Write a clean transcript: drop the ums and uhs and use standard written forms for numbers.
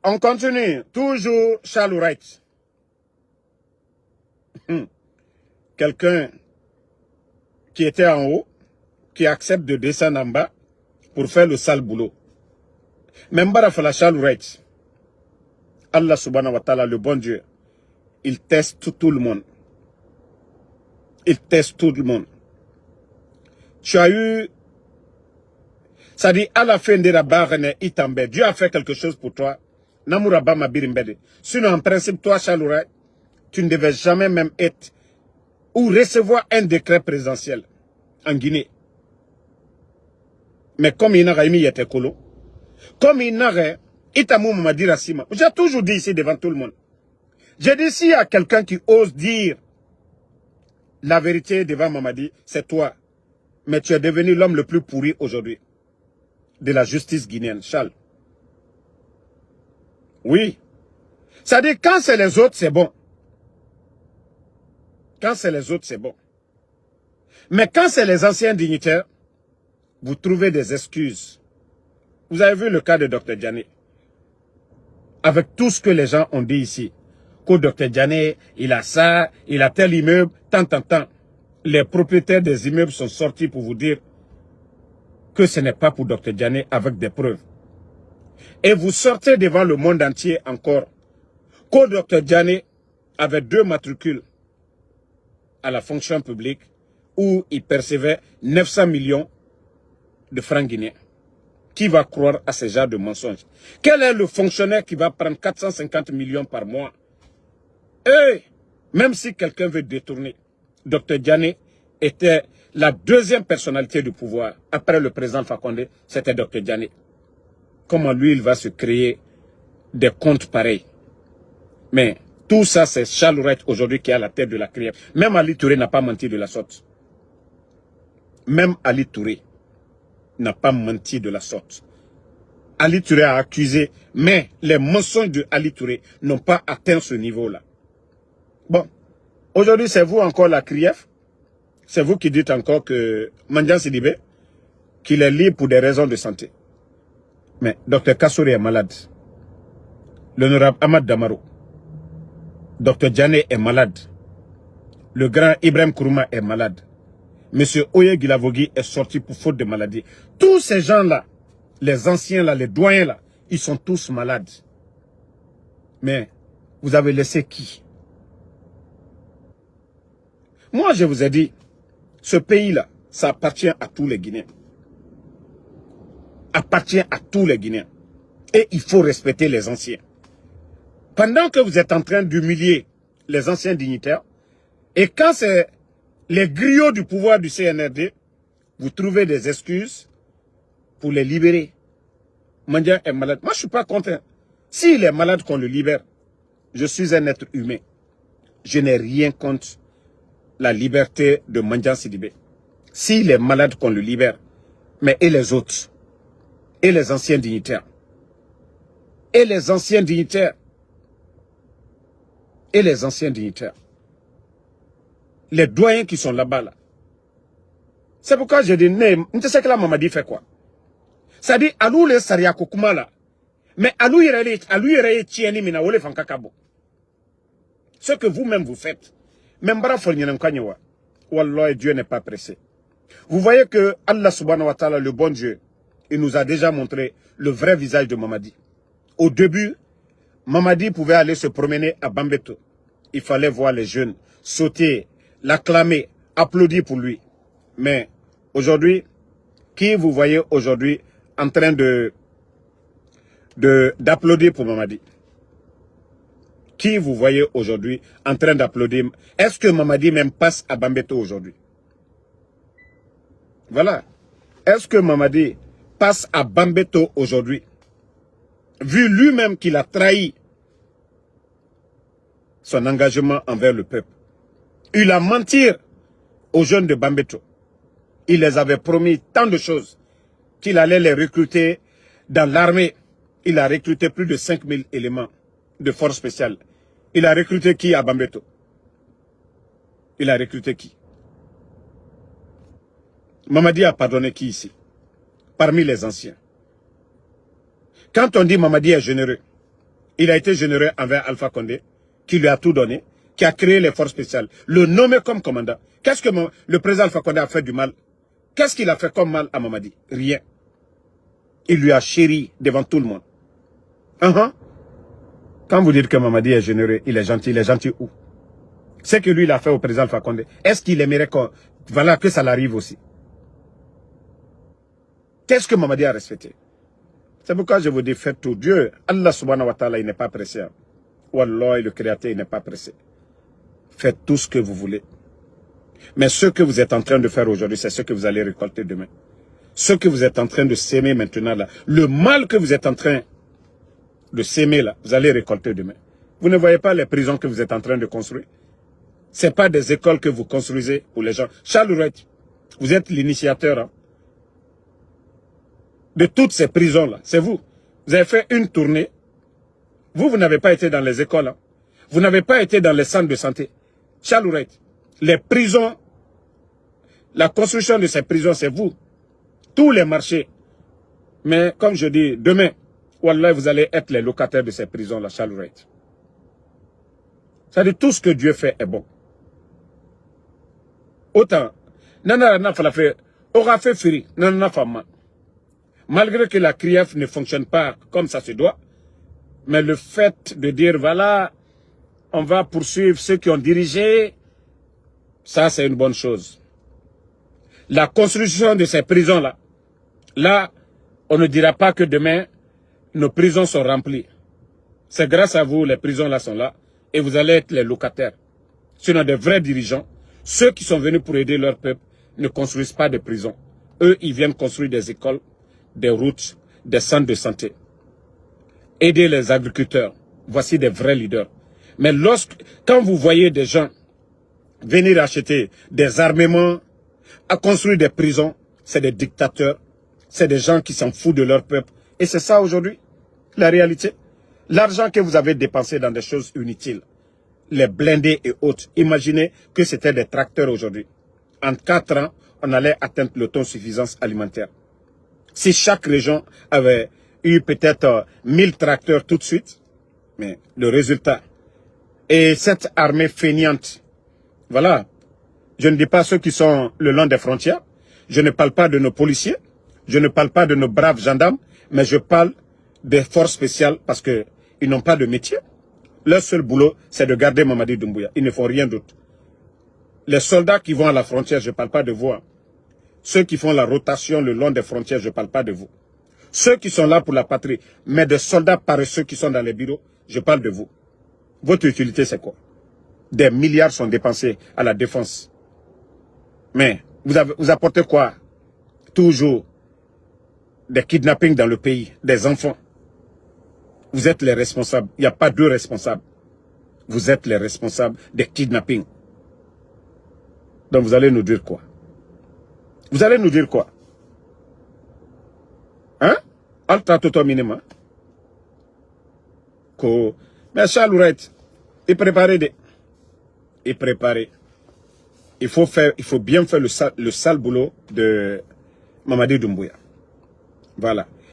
On continue. Toujours Charles Wright. Quelqu'un qui était en haut, qui accepte de descendre en bas pour faire le sale boulot. Même Barafala Charles Wright, Allah subhanahu wa ta'ala, le bon Dieu, il teste tout le monde. Il teste tout le monde. Tu as eu, ça dit, à la fin de la barre, Dieu a fait quelque chose pour toi. Sinon, en principe, toi, Charles Wright, tu ne devais jamais même être ou recevoir un décret présidentiel en Guinée. Mais comme il n'a pas mis colo, comme il n'a pas j'ai toujours dit ici devant tout le monde. J'ai dit s'il y a quelqu'un qui ose dire la vérité devant Mamadi, c'est toi. Mais tu es devenu l'homme le plus pourri aujourd'hui de la justice guinéenne, Charles. Oui. Ça dit quand c'est les autres, c'est bon. Quand c'est les autres, c'est bon. Mais quand c'est les anciens dignitaires, vous trouvez des excuses. Vous avez vu le cas de Dr Diané. Avec tout ce que les gens ont dit ici. Que Dr Diané, il a ça, il a tel immeuble, tant. Les propriétaires des immeubles sont sortis pour vous dire que ce n'est pas pour Dr Diané avec des preuves. Et vous sortez devant le monde entier encore que Dr Diané avait 2 matricules à la fonction publique où il percevait 900 millions de francs guinéens. Qui va croire à ce genre de mensonges? Quel est le fonctionnaire qui va prendre 450 millions par mois? Et même si quelqu'un veut détourner, Dr Diané était la 2e personnalité du pouvoir. Après le président Fakonde, c'était Dr Diané. Comment lui, il va se créer des comptes pareils? Mais tout ça, c'est Charles Wright aujourd'hui qui est à la tête de la CRIEF. Même Ali Touré n'a pas menti de la sorte. Même Ali Touré n'a pas menti de la sorte. Ali Touré a accusé, mais les mensonges de Ali Touré n'ont pas atteint ce niveau-là. Bon, aujourd'hui, c'est vous encore la CRIEF. C'est vous qui dites encore que Mandian Sidibé, qu'il est libre pour des raisons de santé. Mais Dr Kassouri est malade. L'honorable Ahmad Damaro. Dr Diané est malade. Le grand Ibrahim Kourouma est malade. Monsieur Oye Guilavogui est sorti pour faute de maladie. Tous ces gens-là, les anciens là, les doyens là, ils sont tous malades. Mais vous avez laissé qui? Moi, je vous ai dit, ce pays-là, ça appartient à tous les Guinéens. Appartient à tous les Guinéens. Et il faut respecter les anciens. Pendant que vous êtes en train d'humilier les anciens dignitaires, et quand c'est les griots du pouvoir du CNRD, vous trouvez des excuses pour les libérer. Mandian est malade. Moi, je ne suis pas content. S'il est malade, qu'on le libère. Je suis un être humain. Je n'ai rien contre la liberté de Mandian Sidibé. S'il est malade, qu'on le libère. Mais et les autres? Et les anciens dignitaires? Et les anciens dignitaires? Et les anciens dignitaires? Les doyens qui sont là-bas, là. C'est pourquoi je dis, ne sais que la Mamadi fait quoi? Ça dit, alou le saria kokuma là. Mais alou yere tieni mina wole fankakabo. Ce que vous-même vous faites. Même bara folnyenem kanyewa. Wallah, Dieu n'est pas pressé. Vous voyez que Allah subhanahu wa ta'ala, le bon Dieu, il nous a déjà montré le vrai visage de Mamadi. Au début, Mamadi pouvait aller se promener à Bambeto. Il fallait voir les jeunes sauter, l'acclamer, applaudir pour lui. Mais aujourd'hui, qui vous voyez aujourd'hui en train d'applaudir pour Mamadi? Qui vous voyez aujourd'hui en train d'applaudir? Est-ce que Mamadi même passe à Bambeto aujourd'hui? Voilà. Est-ce que Mamadi passe à Bambeto aujourd'hui? Vu lui-même qu'il a trahi son engagement envers le peuple. Il a menti aux jeunes de Bambeto. Il les avait promis tant de choses qu'il allait les recruter dans l'armée. Il a recruté plus de 5000 éléments de force spéciale. Il a recruté qui à Bambeto? Il a recruté qui? Mamadi a pardonné qui ici? Parmi les anciens. Quand on dit Mamadi est généreux, il a été généreux envers Alpha Condé, qui lui a tout donné, qui a créé les forces spéciales, le nommé comme commandant. Qu'est-ce que le président Alpha Condé a fait du mal? Qu'est-ce qu'il a fait comme mal à Mamadi? Rien. Il lui a chéri devant tout le monde. Quand vous dites que Mamadi est généreux, il est gentil où? Ce que lui, il a fait au président Alpha Condé, est-ce qu'il aimerait que ça l'arrive aussi? Qu'est-ce que Mamadi a respecté? C'est pourquoi je vous dis, faites tout. Dieu, Allah subhanahu wa ta'ala, il n'est pas pressé. Wallah, le Créateur, il n'est pas pressé. Faites tout ce que vous voulez. Mais ce que vous êtes en train de faire aujourd'hui, c'est ce que vous allez récolter demain. Ce que vous êtes en train de s'aimer maintenant là, le mal que vous êtes en train de s'aimer là, vous allez récolter demain. Vous ne voyez pas les prisons que vous êtes en train de construire? Ce n'est pas des écoles que vous construisez pour les gens. Charles Wright, vous êtes l'initiateur de toutes ces prisons-là. C'est vous. Vous avez fait une tournée. Vous n'avez pas été dans les écoles. Vous n'avez pas été dans les centres de santé. Charles Wright, les prisons, la construction de ces prisons, c'est vous. Tous les marchés. Mais comme je dis, demain, wallah, vous allez être les locataires de ces prisons-là, Charles Wright. C'est-à-dire tout ce que Dieu fait est bon. Autant, Nana Falafé aura fait firi, Nana Fama. Malgré que la CRIEF ne fonctionne pas comme ça se doit, mais le fait de dire, voilà, on va poursuivre ceux qui ont dirigé, ça c'est une bonne chose. La construction de ces prisons-là, là, on ne dira pas que demain, nos prisons sont remplies. C'est grâce à vous, les prisons-là sont là, et vous allez être les locataires. Sinon, des vrais dirigeants, ceux qui sont venus pour aider leur peuple, ne construisent pas de prisons. Eux, ils viennent construire des écoles, des routes, des centres de santé. Aider les agriculteurs. Voici des vrais leaders. Mais quand vous voyez des gens venir acheter des armements, à construire des prisons, c'est des dictateurs, c'est des gens qui s'en foutent de leur peuple. Et c'est ça aujourd'hui, la réalité. L'argent que vous avez dépensé dans des choses inutiles, les blindés et autres, imaginez que c'était des tracteurs aujourd'hui. En 4 ans, on allait atteindre l'autosuffisance alimentaire. Si chaque région avait eu peut-être 1000 tracteurs tout de suite, mais le résultat. Et cette armée fainéante, voilà, je ne dis pas ceux qui sont le long des frontières, je ne parle pas de nos policiers, je ne parle pas de nos braves gendarmes, mais je parle des forces spéciales parce qu'ils n'ont pas de métier. Leur seul boulot, c'est de garder Mamadi Doumbouya. Ils ne font rien d'autre. Les soldats qui vont à la frontière, je ne parle pas de vous. Ceux qui font la rotation le long des frontières, je ne parle pas de vous. Ceux qui sont là pour la patrie, mais des soldats paresseux qui sont dans les bureaux, je parle de vous. Votre utilité, c'est quoi? Des milliards sont dépensés à la défense. Mais vous apportez quoi? Toujours des kidnappings dans le pays, des enfants. Vous êtes les responsables. Il n'y a pas deux responsables. Vous êtes les responsables des kidnappings. Donc vous allez nous dire quoi? Vous allez nous dire quoi? Hein? Alta toto minima. Mais Charles Wright, il préparait des. Il préparait. Il faut bien faire le sale boulot de Mamadi Doumbouya. Voilà.